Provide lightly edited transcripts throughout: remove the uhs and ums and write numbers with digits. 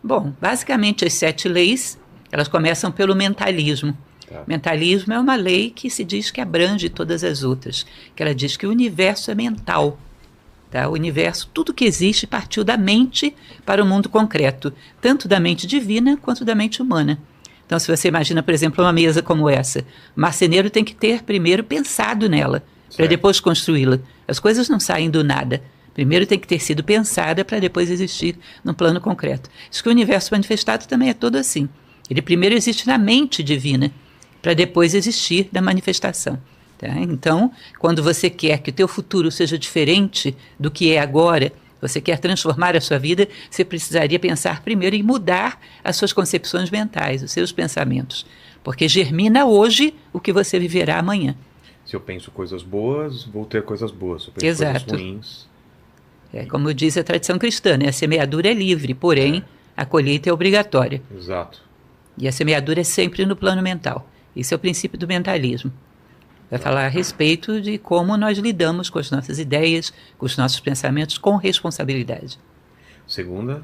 Bom, basicamente as 7 leis, elas começam pelo mentalismo. Tá. Mentalismo é uma lei que se diz que abrange todas as outras, que ela diz que o universo é mental. Tá? O universo, tudo que existe partiu da mente para o mundo concreto, tanto da mente divina quanto da mente humana. Então, se você imagina, por exemplo, uma mesa como essa, o marceneiro tem que ter primeiro pensado nela, para depois construí-la. As coisas não saem do nada. Primeiro tem que ter sido pensada para depois existir no plano concreto. Isso que o universo manifestado também é todo assim. Ele primeiro existe na mente divina, para depois existir na manifestação. Tá? Então, quando você quer que o teu futuro seja diferente do que é agora, você quer transformar a sua vida, você precisaria pensar primeiro em mudar as suas concepções mentais, os seus pensamentos. Porque germina hoje o que você viverá amanhã. Se eu penso coisas boas, vou ter coisas boas. Se eu penso Exato. coisas ruins... Como diz a tradição cristã, né? A semeadura é livre, porém a colheita é obrigatória. Exato. E a semeadura é sempre no plano mental. Esse é o princípio do mentalismo. Vai falar a respeito de como nós lidamos com as nossas ideias, com os nossos pensamentos, com responsabilidade. Segunda?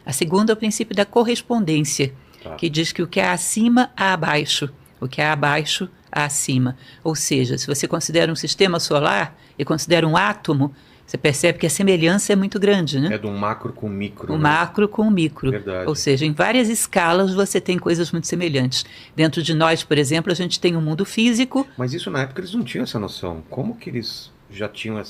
A segunda é o princípio da correspondência, que diz que o que é acima, há abaixo. O que é abaixo, há acima. Ou seja, se você considera um sistema solar e considera um átomo, você percebe que a semelhança é muito grande, né? É do macro com o micro. O macro com o micro. Verdade. Ou seja, em várias escalas você tem coisas muito semelhantes. Dentro de nós, por exemplo, a gente tem um mundo físico. Mas isso na época eles não tinham essa noção. Como que eles já tinham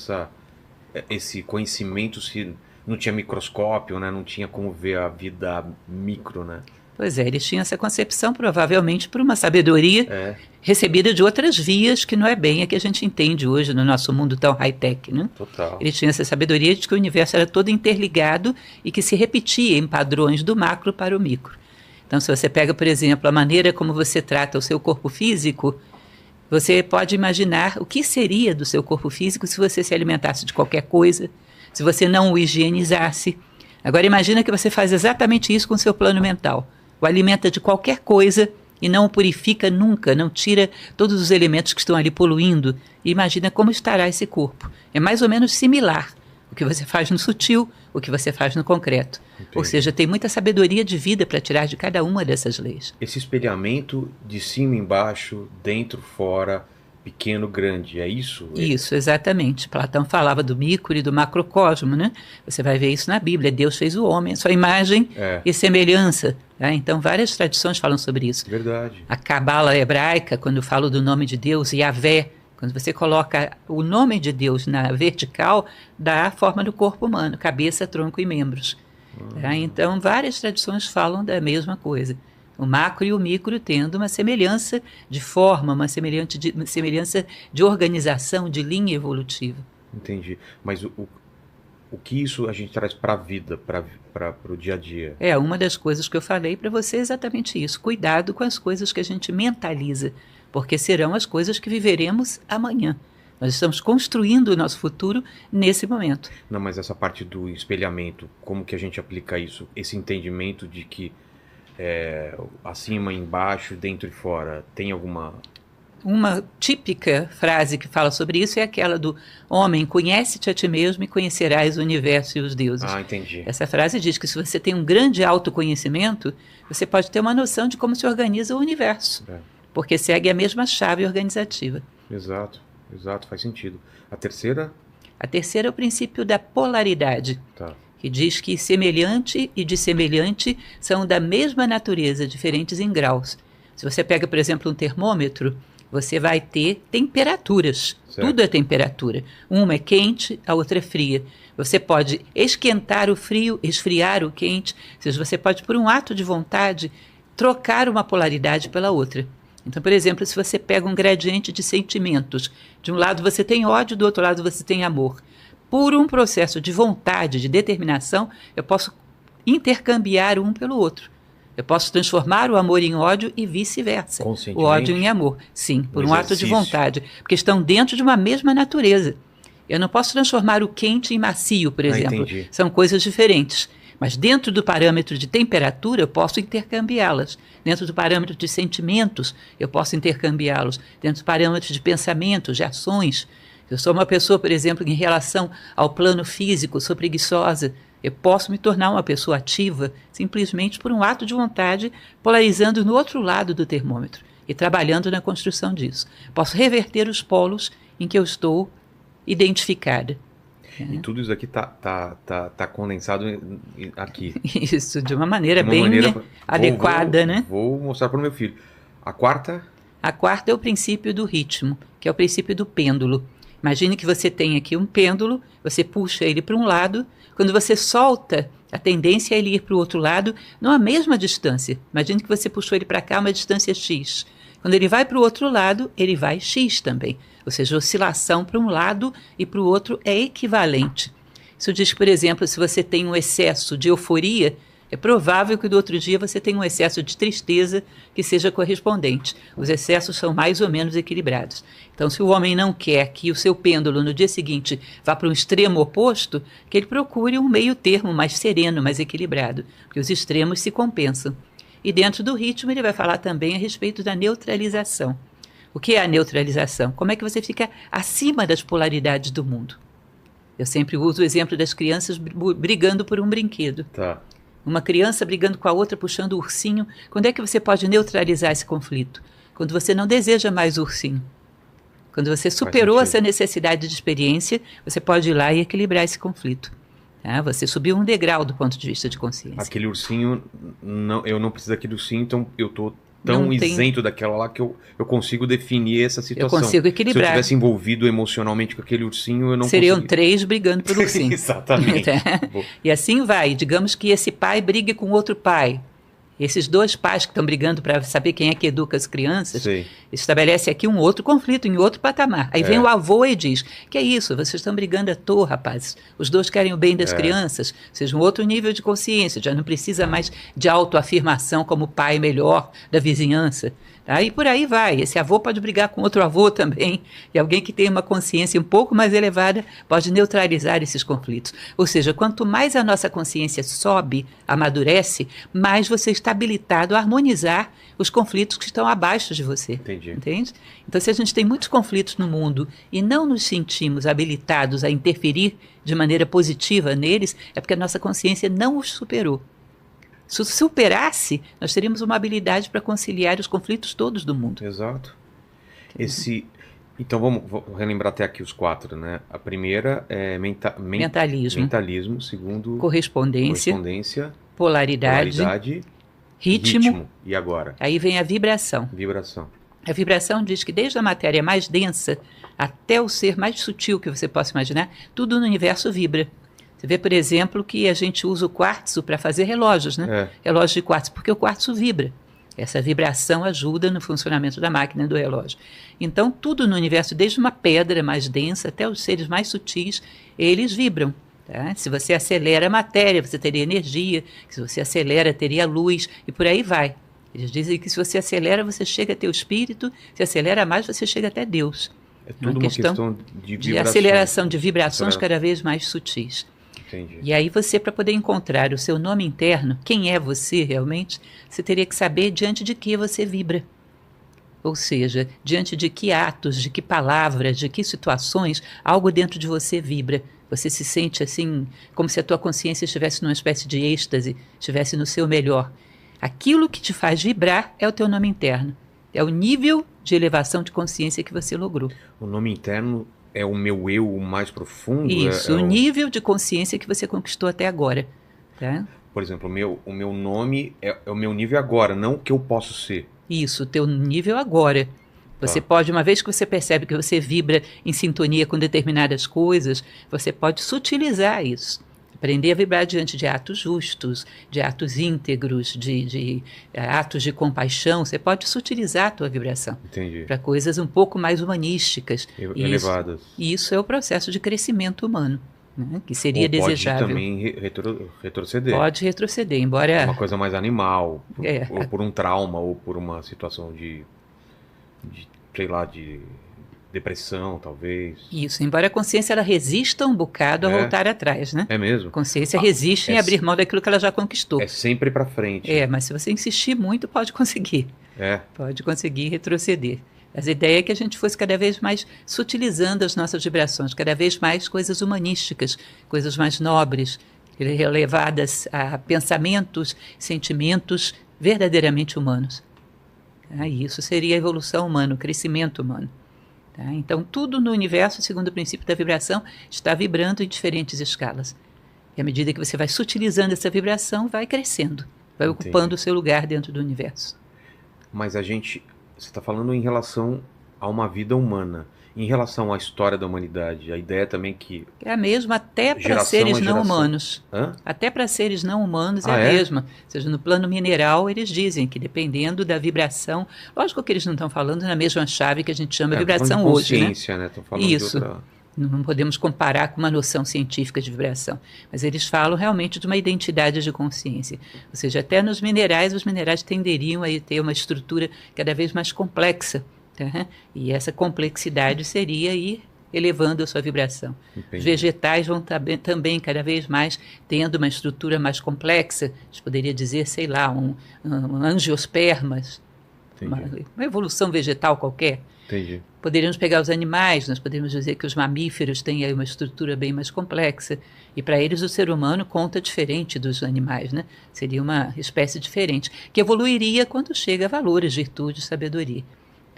esse conhecimento se não tinha microscópio, né? Não tinha como ver a vida micro, né? Pois é, eles tinham essa concepção provavelmente por uma sabedoria recebida de outras vias que não é bem a que a gente entende hoje no nosso mundo tão high-tech, né? Total. Eles tinham essa sabedoria de que o universo era todo interligado e que se repetia em padrões do macro para o micro. Então, se você pega, por exemplo, a maneira como você trata o seu corpo físico, você pode imaginar o que seria do seu corpo físico se você se alimentasse de qualquer coisa, se você não o higienizasse. Agora, imagina que você faz exatamente isso com o seu plano mental. O alimenta de qualquer coisa e não o purifica nunca, não tira todos os elementos que estão ali poluindo. E imagina como estará esse corpo. É mais ou menos similar o que você faz no sutil, o que você faz no concreto. Entendi. Ou seja, tem muita sabedoria de vida para tirar de cada uma dessas leis. Esse espelhamento de cima e embaixo, dentro, fora, pequeno, grande, é isso? Isso, exatamente. Platão falava do micro e do macrocosmo, né? Você vai ver isso na Bíblia. Deus fez o homem, a sua imagem e semelhança. Tá? Então, várias tradições falam sobre isso. Verdade. A cabala hebraica, quando fala do nome de Deus, Yahvé, quando você coloca o nome de Deus na vertical, dá a forma do corpo humano, cabeça, tronco e membros. Tá? Então, várias tradições falam da mesma coisa. O macro e o micro tendo uma semelhança de forma, uma semelhança de organização, de linha evolutiva. Entendi. Mas o que isso a gente traz para a vida, para o dia a dia? É, uma das coisas que eu falei para você é exatamente isso. Cuidado com as coisas que a gente mentaliza, porque serão as coisas que viveremos amanhã. Nós estamos construindo o nosso futuro nesse momento. Não, mas essa parte do espelhamento, como que a gente aplica isso? Esse entendimento de que acima, embaixo, dentro e fora, tem alguma... Uma típica frase que fala sobre isso é aquela do homem, conhece-te a ti mesmo e conhecerás o universo e os deuses. Ah, entendi. Essa frase diz que se você tem um grande autoconhecimento, você pode ter uma noção de como se organiza o universo, porque segue a mesma chave organizativa. Exato, faz sentido. A terceira? A terceira é o princípio da polaridade. Tá. Que diz que semelhante e dissemelhante são da mesma natureza, diferentes em graus. Se você pega, por exemplo, um termômetro, você vai ter temperaturas. Certo. Tudo é temperatura. Uma é quente, a outra é fria. Você pode esquentar o frio, esfriar o quente. Ou seja, você pode, por um ato de vontade, trocar uma polaridade pela outra. Então, por exemplo, se você pega um gradiente de sentimentos, de um lado você tem ódio, do outro lado você tem amor. Por um processo de vontade, de determinação, eu posso intercambiar um pelo outro. Eu posso transformar o amor em ódio e vice-versa. O ódio em amor. Sim, por um ato de vontade. Porque estão dentro de uma mesma natureza. Eu não posso transformar o quente em macio, por exemplo. Entendi. São coisas diferentes. Mas dentro do parâmetro de temperatura, eu posso intercambiá-las. Dentro do parâmetro de sentimentos, eu posso intercambiá-los. Dentro do parâmetro de pensamentos, de ações. Eu sou uma pessoa, por exemplo, em relação ao plano físico, sou preguiçosa. Eu posso me tornar uma pessoa ativa simplesmente por um ato de vontade, polarizando no outro lado do termômetro e trabalhando na construção disso. Posso reverter os polos em que eu estou identificada. E tudo isso aqui tá condensado aqui. Isso, de uma maneira De uma bem maneira- adequada, né? Vou mostrar para o meu filho. A quarta, A quarta é o princípio do ritmo, que é o princípio do pêndulo. Imagine que você tem aqui um pêndulo, você puxa ele para um lado, quando você solta, a tendência é ele ir para o outro lado, numa mesma distância. Imagine que você puxou ele para cá, uma distância x. Quando ele vai para o outro lado, ele vai x também. Ou seja, a oscilação para um lado e para o outro é equivalente. Isso diz, por exemplo, se você tem um excesso de euforia, é provável que do outro dia você tenha um excesso de tristeza que seja correspondente. Os excessos são mais ou menos equilibrados. Então, se o homem não quer que o seu pêndulo no dia seguinte vá para um extremo oposto, que ele procure um meio termo mais sereno, mais equilibrado, porque os extremos se compensam. E dentro do ritmo ele vai falar também a respeito da neutralização. O que é a neutralização? Como é que você fica acima das polaridades do mundo? Eu sempre uso o exemplo das crianças brigando por um brinquedo. tá. Uma criança brigando com a outra, puxando o ursinho. Quando é que você pode neutralizar esse conflito? Quando você não deseja mais o ursinho. Quando você superou sentido. essa necessidade de experiência, você pode ir lá e equilibrar esse conflito. Tá? Você subiu um degrau do ponto de vista de consciência. Aquele ursinho, eu não preciso daquele ursinho, então eu tô tão Não tem- isento daquela lá que eu consigo definir essa Eu situação. consigo Se eu equilibrar. estivesse envolvido emocionalmente com aquele ursinho, eu não Seriam conseguia. 3 brigando pelo ursinho. Exatamente. Vou- E assim vai. Digamos que esse pai brigue com outro pai. Esses dois pais que estão brigando para saber quem é que educa as crianças, Sei. estabelece aqui um outro conflito, em outro patamar. Aí vem o avô e diz, que é isso, vocês estão brigando à toa, rapazes. Os dois querem o bem das crianças, seja um outro nível de consciência, já não precisa mais de autoafirmação como pai melhor da vizinhança. Tá? E por aí vai. Esse avô pode brigar com outro avô também, e alguém que tem uma consciência um pouco mais elevada pode neutralizar esses conflitos. Ou seja, quanto mais a nossa consciência sobe, amadurece, mais você está habilitado a harmonizar os conflitos que estão abaixo de você. Entendi. Entende? Então, se a gente tem muitos conflitos no mundo e não nos sentimos habilitados a interferir de maneira positiva neles, é porque a nossa consciência não os superou. Se superasse, nós teríamos uma habilidade para conciliar os conflitos todos do mundo. Exato. Então vou relembrar até aqui os 4, né? A primeira é Mentalismo, mentalismo, segundo correspondência, correspondência, polaridade, polaridade, ritmo. E agora? Aí vem a vibração. Vibração. A vibração diz que desde a matéria mais densa até o ser mais sutil que você possa imaginar, tudo no universo vibra. Você vê, por exemplo, que a gente usa o quartzo para fazer relógios, né? Relógios de quartzo, porque o quartzo vibra. Essa vibração ajuda no funcionamento da máquina do relógio. Então, tudo no universo, desde uma pedra mais densa até os seres mais sutis, eles vibram. Tá? Se você acelera a matéria, você teria energia. Se você acelera, teria luz, e por aí vai. Eles dizem que se você acelera, você chega até o espírito. Se acelera mais, você chega até Deus. É tudo uma questão de de vibração. aceleração, de vibrações cada vez mais sutis. Entendi. E aí você, para poder encontrar o seu nome interno, quem é você realmente, você teria que saber diante de que você vibra. Ou seja, diante de que atos, de que palavras, de que situações, algo dentro de você vibra. Você se sente assim, como se a tua consciência estivesse numa espécie de êxtase, estivesse no seu melhor. Aquilo que te faz vibrar é o teu nome interno. É o nível de elevação de consciência que você logrou. O nome interno é o meu eu mais profundo? Isso, o nível de consciência que você conquistou até agora. Tá? Por exemplo, o meu nome é o meu nível agora, não o que eu posso ser. Isso, o teu nível agora. Você pode, uma vez que você percebe que você vibra em sintonia com determinadas coisas, você pode sutilizar isso. Aprender a vibrar diante de atos justos, de atos íntegros, de atos de compaixão. Você pode sutilizar a tua vibração para coisas um pouco mais humanísticas. Elevadas. E isso é o processo de crescimento humano, né? Que seria Ou desejável. Pode também retroceder. Pode retroceder, embora... Uma coisa mais animal, ou por um trauma, ou por uma situação de sei lá, de depressão, talvez. Isso, embora a consciência ela resista um bocado a voltar atrás, né? É mesmo? A consciência resiste em abrir mão daquilo que ela já conquistou. É sempre para frente. Mas se você insistir muito, pode conseguir. Pode conseguir retroceder. Mas a ideia é que a gente fosse cada vez mais sutilizando as nossas vibrações, cada vez mais coisas humanísticas, coisas mais nobres, elevadas a pensamentos, sentimentos verdadeiramente humanos. Tá? E isso seria a evolução humana, o crescimento humano. Tá? Então, tudo no universo, segundo o princípio da vibração, está vibrando em diferentes escalas. E à medida que você vai sutilizando essa vibração, vai crescendo, vai ocupando o seu lugar dentro do universo. Mas você está falando em relação a uma vida humana. Em relação à história da humanidade, a ideia também que... É a mesma até para seres não humanos. Até para seres não humanos é a mesma. Ou seja, no plano mineral, eles dizem que dependendo da vibração... Lógico que eles não estão falando na mesma chave que a gente chama de vibração hoje, né? Estão falando isso. De outra... Não podemos comparar com uma noção científica de vibração. Mas eles falam realmente de uma identidade de consciência. Ou seja, até nos minerais, os minerais tenderiam a ter uma estrutura cada vez mais complexa. Tá? E essa complexidade seria ir elevando a sua vibração. Entendi. Os vegetais vão também cada vez mais tendo uma estrutura mais complexa. A gente poderia dizer, sei lá, um angiospermas, uma evolução vegetal qualquer. Entendi. Poderíamos pegar os animais, nós poderíamos dizer que os mamíferos têm aí uma estrutura bem mais complexa, e para eles o ser humano conta diferente dos animais, né? Seria uma espécie diferente, que evoluiria quando chega a valores, virtudes, sabedoria.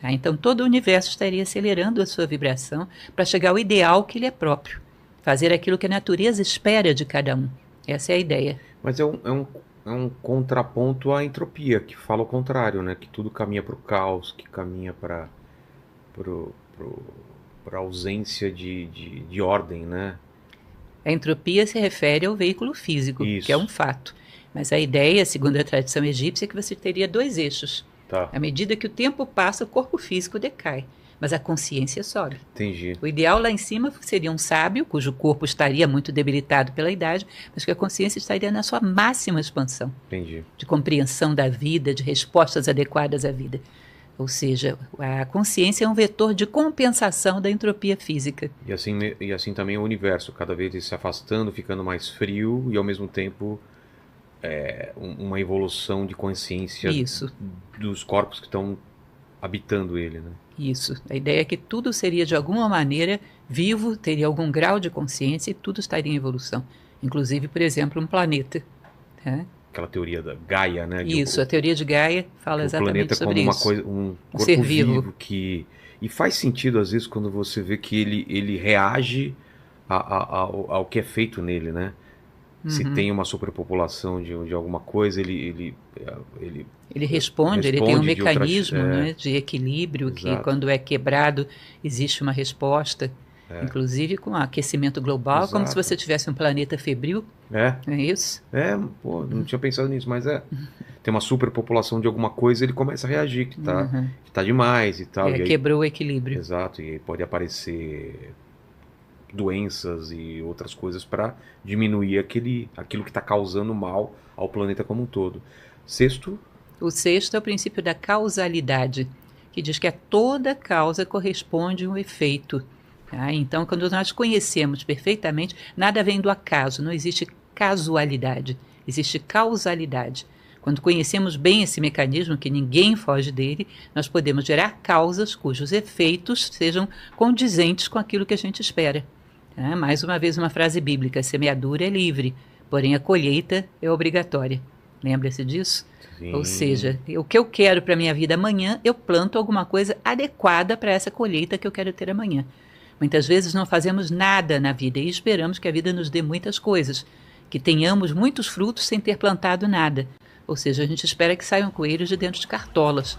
Tá? Então todo o universo estaria acelerando a sua vibração para chegar ao ideal que lhe é próprio, fazer aquilo que a natureza espera de cada um. Essa é a ideia. Mas é um contraponto à entropia, que fala o contrário, né? Que tudo caminha para o caos, que caminha para a ausência de ordem, né? A entropia se refere ao veículo físico, isso, que é um fato. Mas a ideia, segundo a tradição egípcia, é que você teria dois eixos. Tá. À medida que o tempo passa, o corpo físico decai, mas a consciência sobe. Entendi. O ideal lá em cima seria um sábio, cujo corpo estaria muito debilitado pela idade, mas que a consciência estaria na sua máxima expansão. Entendi. De compreensão da vida, de respostas adequadas à vida. Ou seja, a consciência é um vetor de compensação da entropia física. E assim também o universo, cada vez se afastando, ficando mais frio e ao mesmo tempo uma evolução de consciência dos corpos que estão habitando ele, né? Isso. A ideia é que tudo seria de alguma maneira vivo, teria algum grau de consciência e tudo estaria em evolução. Inclusive, por exemplo, um planeta. Tá? Aquela teoria da Gaia, né? Isso, a teoria de Gaia fala exatamente sobre isso. O planeta como um corpo ser vivo que... E faz sentido, às vezes, quando você vê que ele reage ao que é feito nele, né? Se tem uma superpopulação de alguma coisa, ele responde, ele tem um mecanismo de equilíbrio. Exato. Que quando é quebrado existe uma resposta, inclusive com aquecimento global. Exato. Como se você tivesse um planeta febril. Não é isso? Não tinha pensado nisso, mas tem uma superpopulação de alguma coisa, ele começa a reagir, que tá demais e tal. E aí, quebrou o equilíbrio. Exato, e aí pode aparecer doenças e outras coisas para diminuir aquilo que está causando mal ao planeta como um todo. O sexto é o princípio da causalidade, que diz que a toda causa corresponde um efeito. Tá? Então, quando nós conhecemos perfeitamente, nada vem do acaso, não existe casualidade, existe causalidade. Quando conhecemos bem esse mecanismo, que ninguém foge dele, nós podemos gerar causas cujos efeitos sejam condizentes com aquilo que a gente espera. Mais uma vez uma frase bíblica: a semeadura é livre, porém a colheita é obrigatória. Lembra-se disso? Sim. Ou seja, o que eu quero para a minha vida amanhã, eu planto alguma coisa adequada para essa colheita que eu quero ter amanhã. Muitas vezes não fazemos nada na vida e esperamos que a vida nos dê muitas coisas, que tenhamos muitos frutos sem ter plantado nada. Ou seja, a gente espera que saiam coelhos de dentro de cartolas.